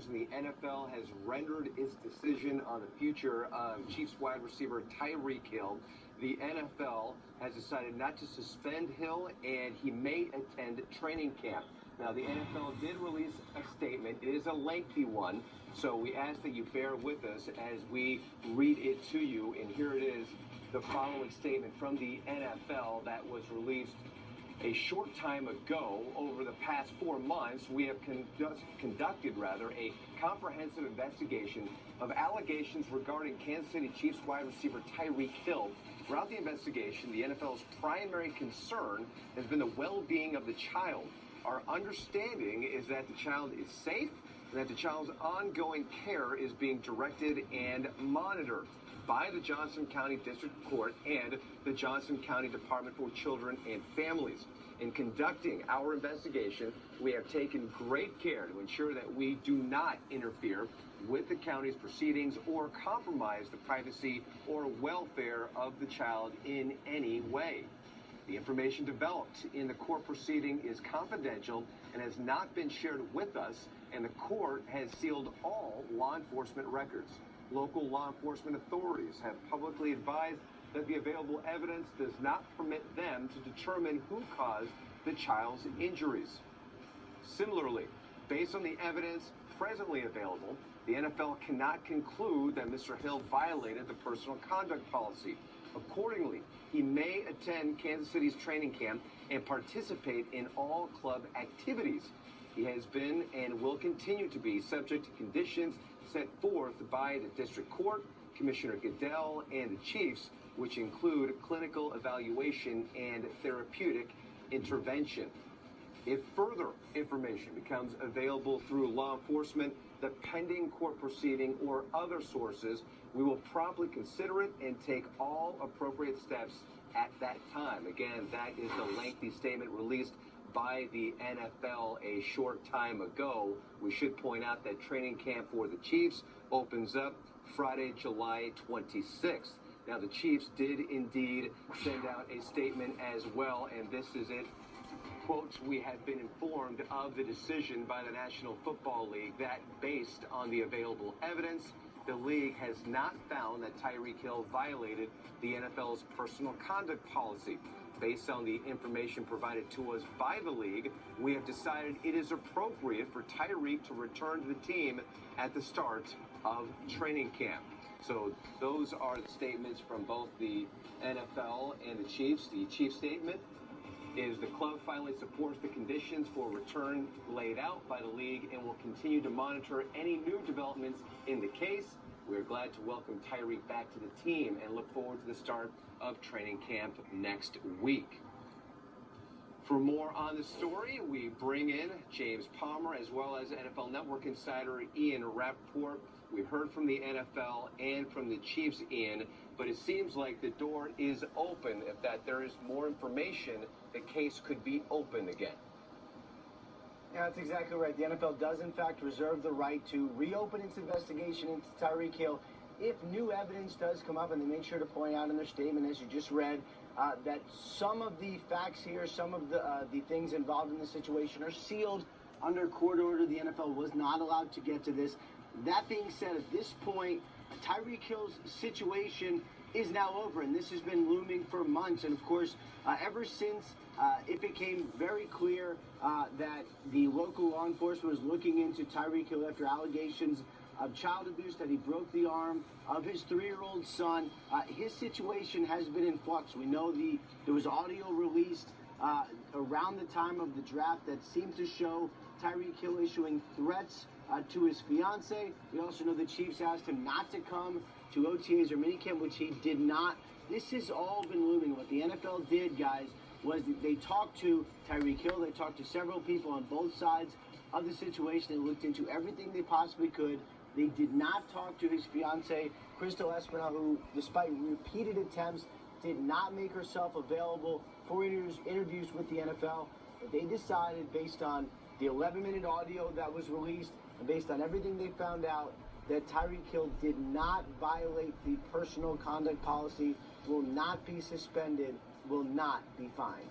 news, and the NFL has rendered its decision on the future of Chiefs wide receiver TYREEK Hill. The NFL has decided not to suspend Hill, and he may attend training camp. Now, the NFL did release a statement. It is a lengthy one, so we ask that you bear with us as we read it to you. And here it is, the following statement from the NFL that was released a short time ago. Over the past 4 months, we have conducted a comprehensive investigation of allegations regarding Kansas City Chiefs wide receiver TYREEK Hill. Throughout the investigation, the NFL's primary concern has been the well-being of the child. Our understanding is that the child is safe and that the child's ongoing care is being directed and monitored by the Johnson County District Court and the Johnson County Department for Children and Families. In conducting our investigation, we have taken great care to ensure that we do not interfere with the county's proceedings or compromise the privacy or welfare of the child in any way. The information developed in the court proceeding is confidential and has not been shared with us, and the court has sealed all law enforcement records. Local law enforcement authorities have publicly advised that the available evidence does not permit them to determine who caused the child's injuries. Similarly, based on the evidence presently available, the NFL cannot conclude that Mr. Hill violated the personal conduct policy. Accordingly, he may attend Kansas City's training camp and participate in all club activities. He has been and will continue to be subject to conditions set forth by the district court, Commissioner Goodell, and the Chiefs, which include clinical evaluation and therapeutic intervention. If further information becomes available through law enforcement, the pending court proceeding, or other sources, we will promptly consider it and take all appropriate steps at that time. Again, that is the lengthy statement released by the NFL a short time ago. We should point out that training camp for the Chiefs opens up Friday, July 26th. Now, the Chiefs did indeed send out a statement as well, and this is it. Quote, "We have been informed of the decision by the National Football League that, based on the available evidence, the league has not found that TYREEK Hill violated the NFL's personal conduct policy. Based on the information provided to us by the league, we have decided it is appropriate for TYREEK to return to the team at the start of training camp." So those are the statements from both the NFL and the Chiefs. The Chiefs statement is the club finally supports the conditions for return laid out by the league and will continue to monitor any new developments in the case. We're glad to welcome TYREEK back to the team and look forward to the start of training camp next week. For more on the story, we bring in James Palmer as well as NFL Network insider Ian Rappaport. We heard from the NFL and from the Chiefs, Ian, but it seems like the door is open. If there is more information, the case could be open again. Yeah, that's exactly right. The NFL does, in fact, reserve the right to reopen its investigation into TYREEK Hill if new evidence does come up, and they made sure to point out in their statement, as you just read, that some of the facts here, some of the things involved in the situation are sealed under court order. The NFL was not allowed to get to this. That being said, at this point, TYREEK Hill's situation is now over, and this has been looming for months. And, of course, ever since it became very clear that the local law enforcement was looking into TYREEK Hill after allegations of child abuse, that he broke the arm of his 3-year-old son, his situation has been in flux. We know there was audio released around the time of the draft that seemed to show TYREEK Hill issuing threats to his fiance. We also know the Chiefs asked him not to come to OTAs or minicamp, which he did not. This has all been looming. What the NFL did, guys, was they talked to TYREEK Hill. They talked to several people on both sides of the situation. They looked into everything they possibly could. They did not talk to his fiance, Crystal Espinal, who, despite repeated attempts, did not make herself available for interviews with the NFL. But they decided, based on the 11-minute audio that was released, and based on everything they found out, that TYREEK Hill did not violate the personal conduct policy, will not be suspended, will not be fined.